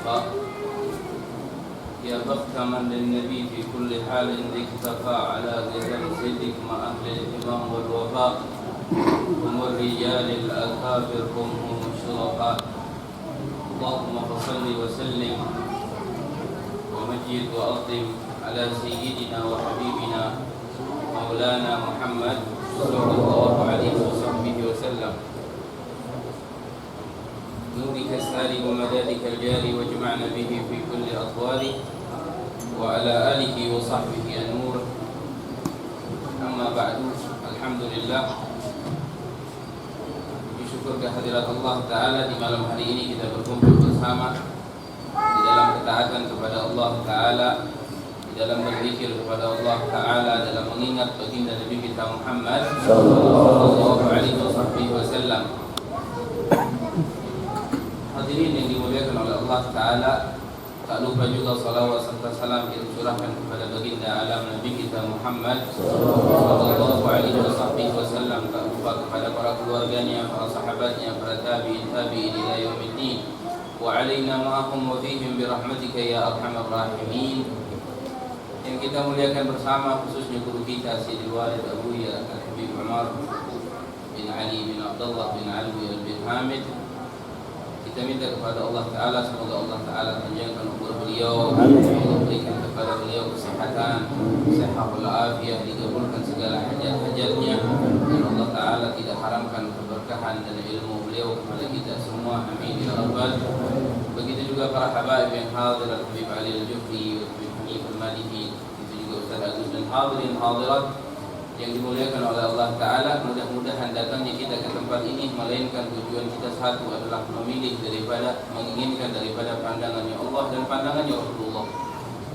اصطفى يا بخت من للنبي في كل حال اكتفى على جزل صدق مع أهل الإمام والوفاء هم الرجال الأكابر هم الشرفاء اللهم فصل وسلم ومجد وأعظم على سيدنا وحبيبنا مولانا محمد صلى الله عليه وصحبه وسلم نورك الساري ومدادك الجاري واجمعنا به في كل أطواره وعلى آله وصحبه النور. Amma ba'du, alhamdulillah, bersyukur kehadirat Allah Ta'ala di malam hari ini kita berkumpul bersama di dalam ketaatan kepada Allah Ta'ala, di dalam berzikir kepada Allah Ta'ala, dalam mengingat baginda Nabi kita Muhammad sallallahu alaihi wasallam. Hadirin yang dimuliakan oleh Allah Ta'ala, tak lupa juga salawat serta salam yang dicurahkan kepada baginda alam Nabi kita Muhammad sallallahu alaihi wasallam. Tak lupa kepada para keluarganya, para sahabatnya, para tabi'in ila yaumiddin. Wa alaina ma'ahum wa fihim birahmatika ya arhamar rahimin. Yang kita muliakan bersama khususnya guru kita Sayyidil Walid Abuya Al-Habib Umar bin Ali bin Abdullah bin Alwi bin Hamid. Kita minta kepada Allah Ta'ala, semoga Allah Ta'ala panjangkan umur beliau, Allah berikan kepada beliau kesehatan, sehat walafiat, dikabulkan segala hajat-hajatnya, dan Allah Ta'ala tidak haramkan keberkahan dan ilmu beliau kepada kita semua, amin ya rabbal. Begitu juga para habaib yang hadir, Habib Ali Al-Jufri, Habib Hanif Al-Malihi, itu juga Ustaz Agus dan hadirin hadirat yang dimuliakan oleh Allah Ta'ala. Mudah-mudahan datangnya kita ke tempat ini melainkan tujuan kita satu adalah memilih daripada, menginginkan daripada pandangannya Allah dan pandangannya Rasulullah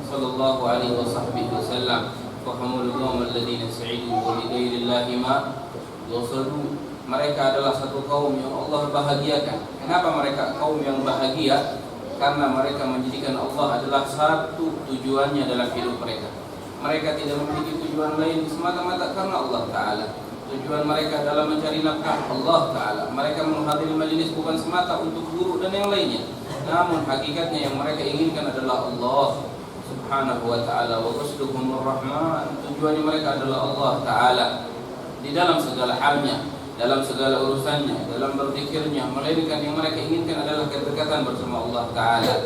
sallallahu alaihi wasallam. Fahumul qawm alladhina sa'idu wa lighairillahi ma yusallu. Mereka adalah satu kaum yang Allah bahagiakan. Kenapa mereka kaum yang bahagia? Karena mereka menjadikan Allah adalah satu tujuannya dalam hidup mereka. Mereka tidak memiliki tujuan lain semata-mata karena Allah Ta'ala. Tujuan mereka adalah mencari nafkah Allah Ta'ala. Mereka menghadiri majlis bukan semata untuk guru dan yang lainnya, namun hakikatnya yang mereka inginkan adalah Allah Subhanahu wa Ta'ala. Wa qasduhumur Rahman. Tujuannya mereka adalah Allah Ta'ala di dalam segala halnya, dalam segala urusannya, dalam berzikirnya, melainkan yang mereka inginkan adalah kedekatan bersama Allah Ta'ala.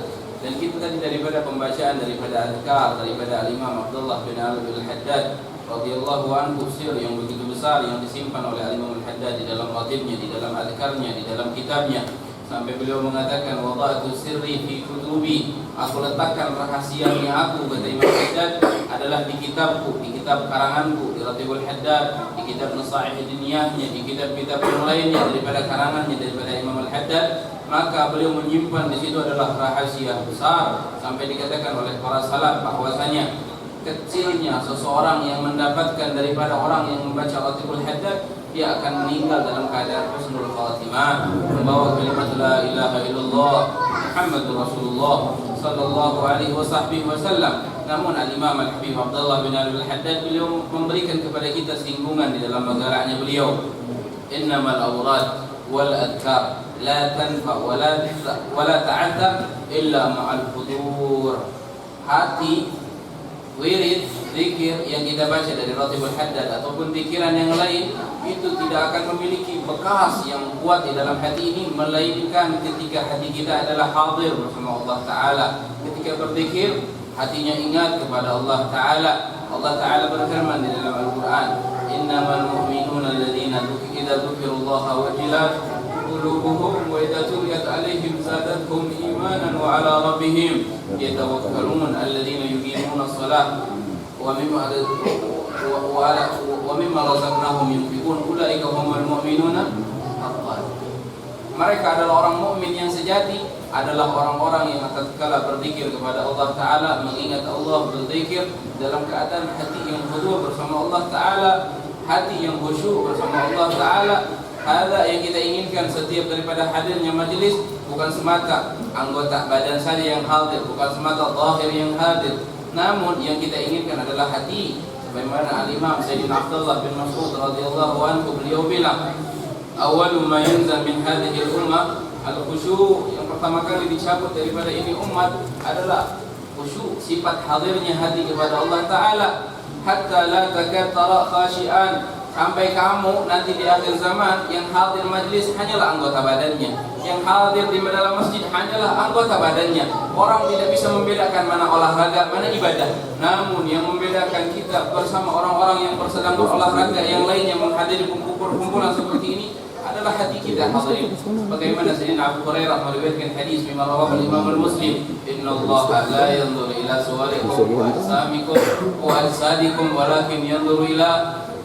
Dan kita tadi daripada pembacaan daripada azkar daripada Al-Imam Abdullah bin Ali Al-Haddad radhiyallahu anhu, sir yang begitu besar yang disimpan oleh Al-Imam Al-Haddad di dalam ratibnya, di dalam azkarnya, di dalam kitabnya, sampai beliau mengatakan wada'tu sirri fi kutubi, aku letakkan rahasianya aku, kata Imam Al-Haddad, adalah di kitabku, di kitab karanganku, di Ratibul Haddad, di kitab Nasaih Diniyahnya, di kitab-kitab yang lainnya daripada karangannya daripada Imam Al-Haddad. Maka beliau menyimpan di situ adalah rahasia besar, sampai dikatakan oleh para salaf bahwasanya kecilnya seseorang yang mendapatkan daripada orang yang membaca Ratibul Haddad, dia akan meninggal dalam keadaan husnul khatimah, membawa kalimat la ilaha illallah Muhammadur Rasulullah sallallahu alaihi wasallam. Namun Al-Imam Al-Habib Abdullah bin Ali Al-Haddad, beliau memberikan kepada kita singgungan di dalam magalahnya beliau, innamal awrad wal adkar la tanfa wala ta'addar illa ma'al hudur. Hati, wirid, zikir yang kita baca dari Ratibul Haddad ataupun pikiran yang lain itu tidak akan memiliki bekas yang kuat di dalam hati ini, melainkan ketika hati kita adalah hadir bersama Allah Ta'ala. Ketika berzikir, hatinya ingat kepada Allah Ta'ala. Allah Ta'ala berfirman di dalam Al-Quran, innamal mu'minuna alladhina idza dzukirullaha wajilat qulubuhum wa idza tuliyat alaihim zadatuhum imanan wa ala rabbihim yatawakkalun alladhina yuqimuna as-salah wa mimma razaqnahum yunfiqun ulaika humul mu'minuna haqqan. Mereka adalah orang mukmin yang sejati, adalah orang-orang yang tatkala berzikir kepada Allah Ta'ala, mengingat Allah, berzikir dalam keadaan hati yang khudu' bersama Allah Ta'ala, hati yang khusyuk bersama Allah Ta'ala. Ada yang kita inginkan setiap daripada hadirnya majlis, bukan semata anggota badan saja yang hadir, bukan semata zahir yang hadir, namun yang kita inginkan adalah hati. Sebagaimana Al-Imam Sayyidina Abdullah bin Mas'ud radhiyallahu anhu, beliau bilang, awwalu ma yanzal min hadhihi al-ummah al-khusyu'. Yang pertama kali dicabut daripada ini umat adalah khusyuk, sifat hadirnya hati kepada Allah Ta'ala. Hatta la takad tara khashian, sampai kamu nanti di akhir zaman yang hadir majlis hanyalah anggota badannya, yang hadir di dalam masjid hanyalah anggota badannya. Orang tidak bisa membedakan mana olahraga, mana ibadah. Namun yang membedakan kita bersama orang-orang yang sedang berolahraga yang lainnya menghadiri kumpulan seperti ini adalah hati kita. Hadirin, bagaimana Sayyidina Abu Hurairah meriwayatkan hadis mimma rawahu al-Imam Muslim, innallaha la yanzuru ila suwarikum wa ajsamikum wa ajsadikum walakin yanzuru ila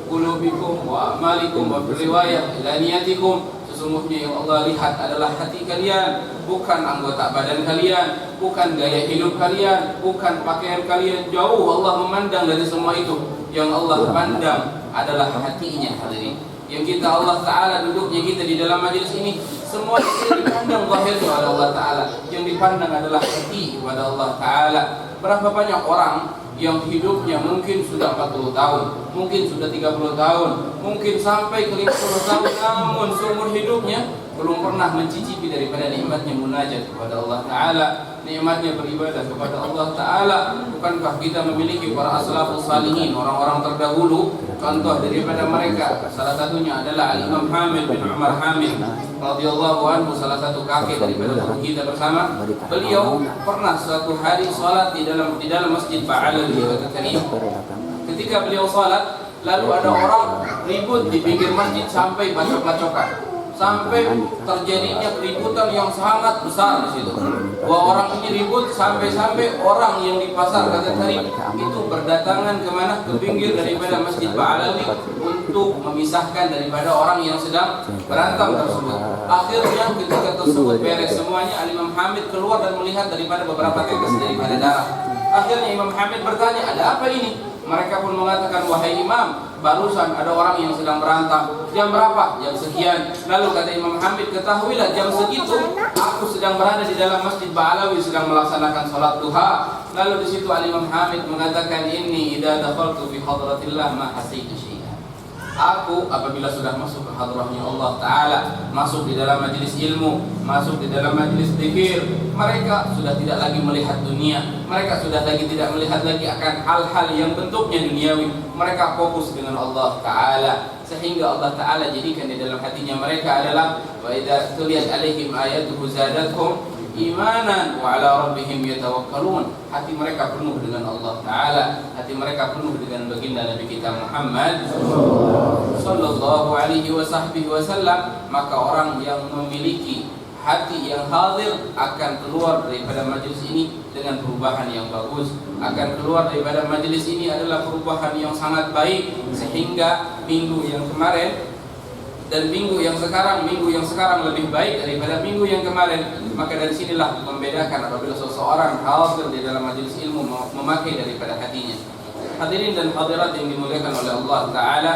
qulubikum wa a'malikum wa riwayah ila niyatikum. Sesungguhnya yang Allah lihat adalah hati kalian, bukan anggota badan kalian, bukan gaya hidup kalian, bukan pakaian kalian. Jauh Allah memandang dari semua itu. Yang Allah pandang adalah hatinya. Hadirin, yang kita Allah Ta'ala duduknya kita di dalam majelis ini, semua itu dipandang zahirnya oleh Allah Ta'ala. Yang dipandang adalah hati kepada Allah Ta'ala. Berapa banyak orang yang hidupnya mungkin sudah 40 tahun, mungkin sudah 30 tahun, mungkin sampai ke 50 tahun, namun seumur hidupnya belum pernah mencicipi daripada nikmatnya munajat kepada Allah Ta'ala, nikmatnya beribadah kepada Allah Ta'ala. Bukankah kita memiliki para aslafus salihin, orang-orang terdahulu? Contoh daripada mereka, salah satunya adalah Al-Imam Hamid bin Umar Hamid radhiyallahu anhu, salah satu kakek daripada guru kita bersama. Beliau pernah suatu hari salat di dalam masjid Ba'ala di Kota Karim. Ketika beliau salat, lalu ada orang ribut di pinggir masjid sampai bacok-bacokan, sampai terjadinya keributan yang sangat besar di situ. Dua orang ini ribut sampai orang yang di pasar Kota Karim itu berdatangan kemana? Ke pinggir daripada Masjid Ba'alawi untuk memisahkan daripada orang yang sedang berantem tersebut. Akhirnya ketika tersebut beres semuanya, Imam Hamid keluar dan melihat daripada beberapa tetes daripada darah. Akhirnya Imam Hamid bertanya, ada apa ini? Mereka pun mengatakan, wahai Imam, barusan ada orang yang sedang berantem. Jam berapa? Jam sekian. Lalu kata Imam Hamid, ketahuilah jam segitu aku sedang berada di dalam Masjid Ba'alawi sedang melaksanakan salat duha. Lalu di situ Imam Hamid mengatakan, inni idza dakhaltu fi hadratillah ma hasitu syai'an. Aku apabila sudah masuk ke hadrahnya Allah Ta'ala, masuk di dalam majelis ilmu, masuk di dalam majelis zikir, mereka sudah tidak lagi melihat dunia, mereka sudah tidak melihat lagi akan hal-hal yang bentuknya duniawi. Mereka fokus dengan Allah Ta'ala, sehingga Allah Ta'ala jadikan di dalam hatinya mereka adalah wa idza tuliyat alaihim ayatuhu zadatuhum imanan wa ala rabbihim yatawakkalun. Hati mereka penuh dengan Allah Ta'ala, hati mereka penuh dengan baginda Nabi kita Muhammad sallallahu alaihi wasallam. Maka orang yang memiliki hati yang hadir akan keluar daripada majlis ini dengan perubahan yang bagus, akan keluar daripada majlis ini adalah perubahan yang sangat baik. Sehingga minggu yang kemarin dan minggu yang sekarang lebih baik daripada minggu yang kemarin. Maka dari sinilah membedakan apabila seseorang hadir di dalam majelis ilmu memakai daripada hatinya. Hadirin dan hadirat yang dimuliakan oleh Allah Ta'ala,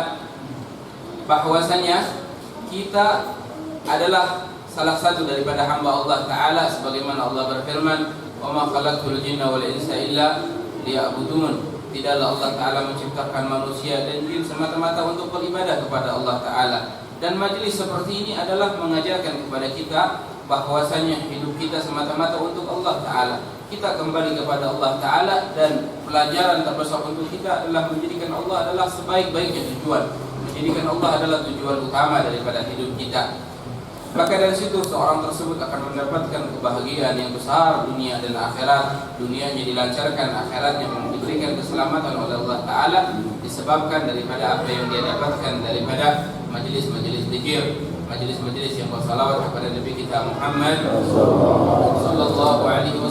bahwasanya kita adalah salah satu daripada hamba Allah Ta'ala, sebagaimana Allah berfirman, wa ma khalaqtul jinna wal insa illa liya'budun. Tidaklah Allah Ta'ala menciptakan manusia dan jin semata-mata untuk beribadah kepada Allah Ta'ala. Dan majlis seperti ini adalah mengajarkan kepada kita bahwasanya hidup kita semata-mata untuk Allah Ta'ala. Kita kembali kepada Allah Ta'ala, dan pelajaran terbesar untuk kita adalah menjadikan Allah adalah sebaik-baiknya tujuan, menjadikan Allah adalah tujuan utama daripada hidup kita. Maka dari situ seorang tersebut akan mendapatkan kebahagiaan yang besar dunia dan akhirat. Dunianya dilancarkan, akhiratnya diberikan keselamatan oleh Allah Ta'ala, disebabkan daripada apa yang dia dapatkan daripada majelis-majelis zikir, majelis-majelis yang bersalawat kepada Nabi kita Muhammad sallallahu alaihi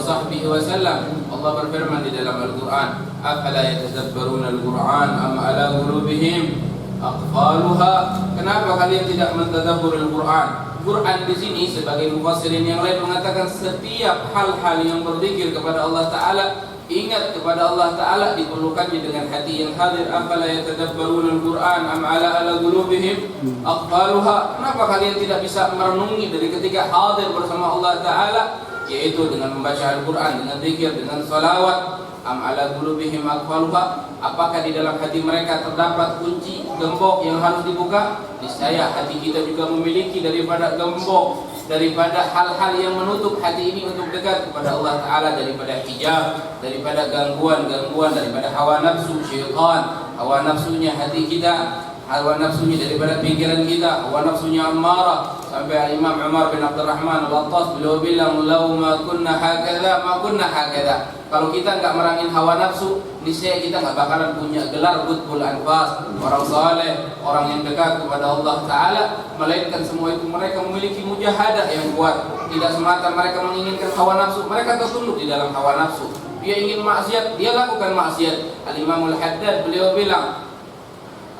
wasallam. Allah berfirman di dalam Al-Qur'an, afala yatadabbaruna al-Qur'an am ala qulubihim aqfaluha. Kenapa kalian tidak mentadabbur Al-Qur'an? Quran di sini sebagai mufassirin yang lain mengatakan setiap hal-hal yang berzikir kepada Allah Ta'ala, ingat kepada Allah Ta'ala, diperlukannya dengan hati yang hadir. Afala yatadabbaruna al-Qur'an am ala qulubihim aqfaluha. Kenapa kalian tidak bisa merenungi dari ketika hadir bersama Allah Ta'ala, yaitu dengan membaca Al-Qur'an, dengan zikir, dengan salawat. Am ala qulubihim aqfaluha. Apakah di dalam hati mereka terdapat kunci gembok yang harus dibuka? Niscaya hati kita juga memiliki daripada gembok daripada hal-hal yang menutup hati ini untuk dekat kepada Allah Ta'ala, daripada hijab, daripada gangguan-gangguan, daripada hawa nafsu syaitan, hawa nafsunya hati kita, hawa nafsunya daripada pikiran kita, hawa nafsunya amarah. Sampai Imam Umar bin Abdurrahman Al-Attas beliau bilang, "Lau ma kunna hakadha, ma kunna hakadha." Kalau kita enggak merangin hawa nafsu, niscaya kita enggak bakalan punya gelar qutbul anfas, orang saleh, orang yang dekat kepada Allah Ta'ala. Melainkan semua itu mereka memiliki mujahadah yang kuat. Tidak semata mereka menginginkan hawa nafsu, mereka tertunduk di dalam hawa nafsu. Dia ingin maksiat, dia lakukan maksiat. Al-Imamul Haddad beliau bilang,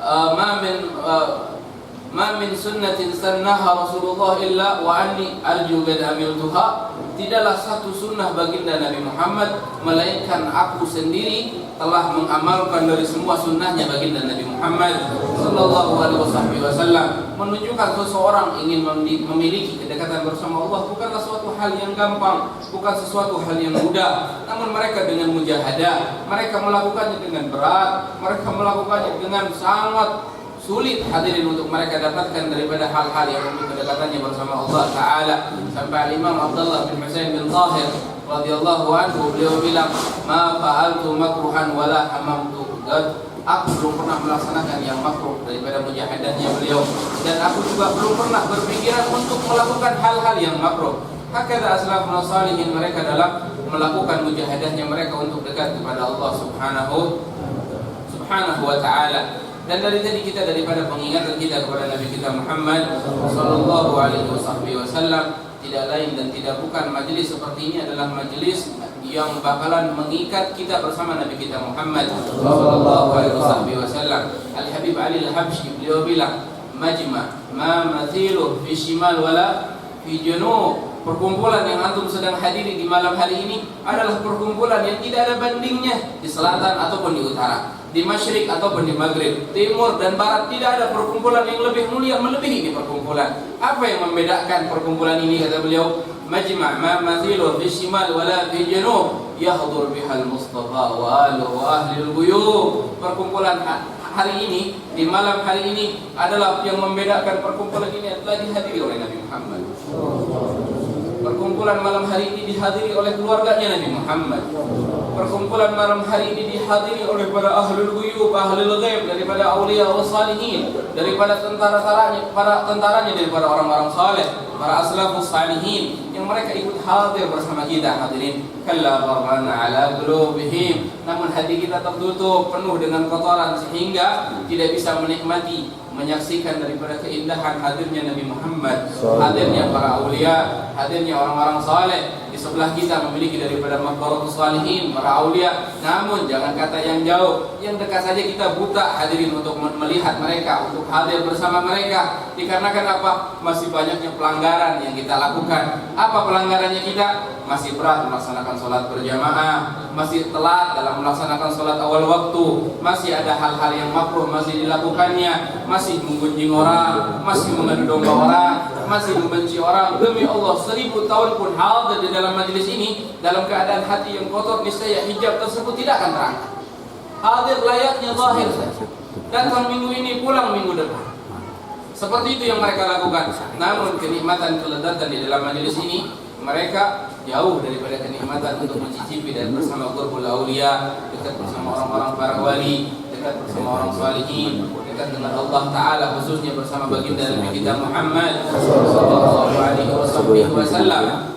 ma min sunnatin sannaha Rasulullah illa wa anni arju qad amiltuha. Tidaklah satu sunnah baginda Nabi Muhammad melainkan aku sendiri telah mengamalkan dari semua sunnahnya baginda Nabi Muhammad sallallahu alaihi wasallam. Menunjukkan seseorang ingin memiliki kedekatan bersama Allah bukanlah suatu hal yang gampang, bukan sesuatu hal yang mudah. Namun mereka dengan mujahadah, mereka melakukannya dengan berat, mereka melakukannya dengan sangat sulit hadirin untuk mereka dapatkan daripada hal-hal yang untuk kedekatannya bersama Allah Ta'ala. Sampai Imam Abdullah bin Husain bin Tahir radhiyallahu anhu beliau bilang, "Ma fa'altu makruhan wala hamamtu." Aku belum pernah melaksanakan yang makruh daripada mujahadahnya beliau, dan aku juga belum pernah berpikiran untuk melakukan hal-hal yang makruh. Hakadha aslafun salihin, mereka dalam melakukan mujahadahnya mereka untuk dekat kepada Allah Subhanahu wa Ta'ala. Dan dari tadi kita daripada pengingatan kita kepada Nabi kita Muhammad sallallahu alaihi wasallam, tidak lain dan tidak bukan majelis seperti ini adalah majelis yang bakalan mengikat kita bersama Nabi kita Muhammad sallallahu alaihi wasallam. Al-Habib Ali Al-Habsyi beliau bilang, "Majma' ma mathilu fi shimal wala fi junub." Perkumpulan yang antum sedang hadiri di malam hari ini adalah perkumpulan yang tidak ada bandingnya di selatan ataupun di utara, di masyrik ataupun di maghrib, timur dan barat. Tidak ada perkumpulan yang lebih mulia melebihi ini perkumpulan. Apa yang membedakan perkumpulan ini? Kata beliau, "Majma' ma mathilu fi shimal wala fi junub yahdur bihal Mustafa wa ahli al-ghuyub." Perkumpulan hari ini, di malam hari ini adalah yang membedakan perkumpulan ini adalah dihadiri oleh Nabi Muhammad. Perkumpulan malam hari ini dihadiri oleh keluarganya Nabi Muhammad. Perkumpulan malam hari ini dihadiri oleh para ahlul ghuyub, ahlul ghaib, daripada aulia wa salihin, daripada para tentaranya, daripada orang-orang saleh, para aslafus salihin yang mereka ikut hadir bersama kita hadirin. Kalla barana ala qulubihim, namun hati kita tertutup penuh dengan kotoran sehingga tidak bisa menikmati, menyaksikan daripada keindahan hadirnya Nabi Muhammad, hadirnya para aulia, hadirnya orang-orang saleh. Di sebelah kita memiliki daripada maqbaratus salihin, para aulia. Namun jangan kata yang jauh, yang dekat saja kita buta hadirin untuk melihat mereka, untuk hadir bersama mereka. Dikarenakan apa? Masih banyaknya pelanggaran yang kita lakukan. Apa pelanggarannya kita? Masih berat melaksanakan sholat berjamaah, masih telat dalam melaksanakan sholat awal waktu, masih ada hal-hal yang makruh masih dilakukannya, masih menggunjing orang, masih mengadu domba orang, masih membenci orang. Demi Allah, 1000 tahun pun hadir di dalam majelis ini dalam keadaan hati yang kotor, niscaya hijab tersebut tidak akan terangkat. Hadir layaknya zahir saja, datang minggu ini, pulang minggu depan. Seperti itu yang mereka lakukan. Namun kenikmatan, keledatan di dalam majelis ini mereka jauh daripada kenikmatan untuk mencicipi dan bersama qurbul aulia, dekat bersama orang-orang para wali, dekat bersama orang salihin, dekat dengan Allah Ta'ala, khususnya bersama baginda Nabi kita Muhammad sallallahu alaihi wasallam.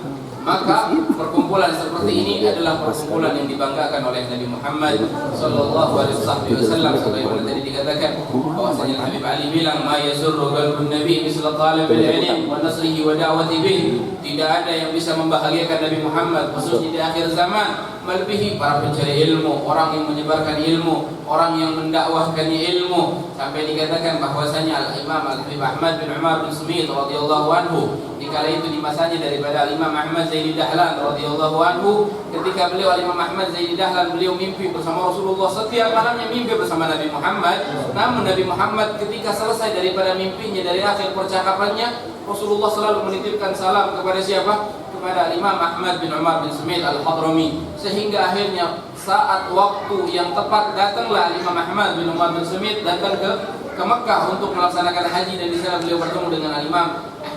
Maka perkumpulan seperti ini adalah perkumpulan yang dibanggakan oleh Nabi Muhammad sallallahu alaihi wasallam. Sebagaimana tadi dikatakan bahwasanya Habib Ali bilang, "Ma yasurru qalbun nabi misla talabil ilm wa nasrihi wa da'wati bih." Tidak ada yang bisa membahagiakan Nabi Muhammad khususnya di akhir zaman melebihi para pencari ilmu, orang yang menyebarkan ilmu, orang yang mendakwahkan ilmu. Sampai dikatakan bahwasanya Al-Imam Al-Habib Ahmad bin Umar bin Sumit radhiyallahu anhu, dikala itu di masanya daripada Imam Ahmad Zaini Dahlan radhiyallahu anhu, ketika beliau Imam Ahmad Zaini Dahlan, beliau mimpi bersama Rasulullah. Setiap malamnya mimpi bersama Nabi Muhammad. Namun Nabi Muhammad ketika selesai daripada mimpinya, dari akhir percakapannya, Rasulullah selalu menitipkan salam kepada siapa? Kepada Imam Ahmad bin Umar bin Sumit Al-Hadrami. Sehingga akhirnya saat waktu yang tepat datanglah Imam Ahmad bin Umar bin Sumit datang ke Mekah untuk melaksanakan haji, dan di sana beliau bertemu dengan Imam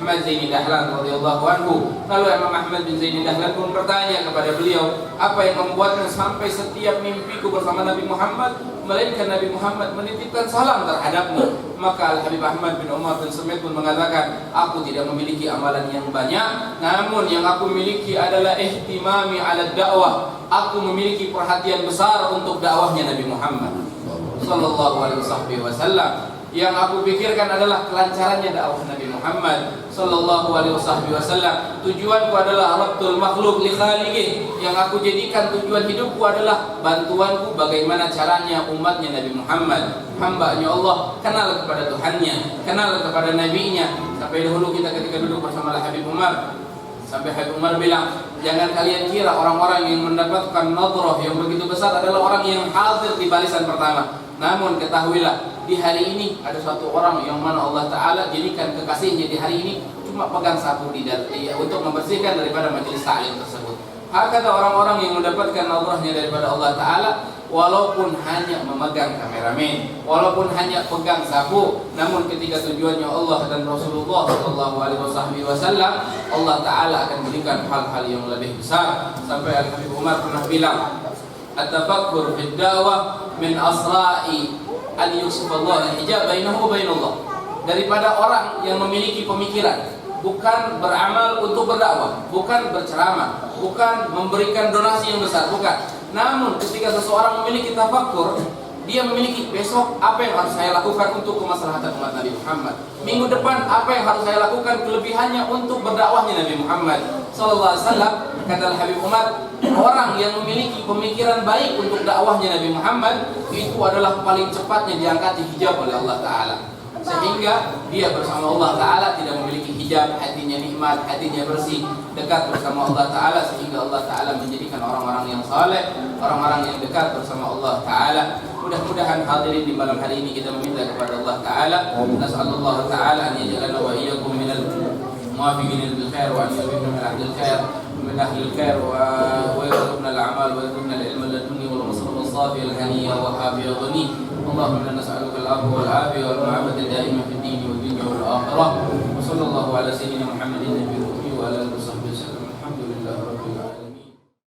Ahmad Zaini Dahlan radhiyallahu anhu. Lalu Imam Ahmad bin Zaini Dahlan pun bertanya kepada beliau, apa yang membuatmu sampai setiap mimpiku bersama Nabi Muhammad melainkan Nabi Muhammad menitipkan salam terhadapmu? Maka Al-Habib Ahmad bin Umar bin Sumait pun mengatakan, aku tidak memiliki amalan yang banyak, namun yang aku miliki adalah ihtimami ala dakwah. Aku memiliki perhatian besar untuk dakwahnya Nabi Muhammad sallallahu alaihi wasallam. Yang aku pikirkan adalah kelancarannya dakwah Nabi Muhammad sallallahu alaihi wasallam. Tujuanku adalah rabtul makhluk li khaliqih. Yang aku jadikan tujuan hidupku adalah bantuanku bagaimana caranya umatnya Nabi Muhammad, hamba-Nya Allah, kenal kepada Tuhannya, kenal kepada nabinya. Sampai dahulu kita ketika duduk bersama Habib Umar, sampai Habib Umar bilang, jangan kalian kira orang-orang yang mendapatkan nadrah yang begitu besar adalah orang yang hadir di barisan pertama. Namun ketahuilah, di hari ini ada suatu orang yang mana Allah Ta'ala jadikan kekasihnya di hari ini cuma pegang sapu untuk membersihkan daripada majelis ta'lim tersebut. Kata orang-orang yang mendapatkan nadrahnya daripada Allah Ta'ala, walaupun hanya memegang kameramen, walaupun hanya pegang sapu, namun ketika tujuannya Allah dan Rasulullah sallallahu alaihi wasallam, Allah Ta'ala akan berikan hal-hal yang lebih besar. Sampai Al-Habib Umar pernah bilang, at-tafakkur fid da'wah min asra'i an yusifallahu al-hijab bainahu wa bainallah. Daripada orang yang memiliki pemikiran bukan beramal untuk berdakwah, bukan berceramah, bukan memberikan donasi yang besar, bukan. Namun ketika seseorang memiliki tafakkur, dia memiliki besok apa yang harus saya lakukan untuk kemaslahatan umat Nabi Muhammad. Minggu depan apa yang harus saya lakukan kelebihannya untuk berdakwahnya Nabi Muhammad sallallahu alaihi wasallam. Kata Habib Umar, orang yang memiliki pemikiran baik untuk dakwahnya Nabi Muhammad itu adalah paling cepatnya diangkat hijab oleh Allah Ta'ala, sehingga dia bersama Allah Ta'ala tidak memiliki hijab, hatinya nikmat, hatinya bersih, dekat bersama Allah Ta'ala, sehingga Allah Ta'ala menjadikan orang-orang yang saleh, orang-orang yang dekat bersama Allah Ta'ala. Mudah-mudahan hadirin di malam hari ini kita meminta kepada Allah Ta'ala, nas'alullah Ta'ala an yaj'alana wa iyyakum minal muwafiqin bil khair wa an yuwaffiqna min ahlil khair من أهل الخير ويرزقنا الأعمال ويرزقنا العلم اللدني والمصرف الصافي الهني والوهابي الغني. اللهم إنا نسألك العفو والعافية والمعافاة الدائمة في الدين والدنيا والآخرة. وصلى الله على سيدنا محمد النبي الأمي وعلى آله وصحبه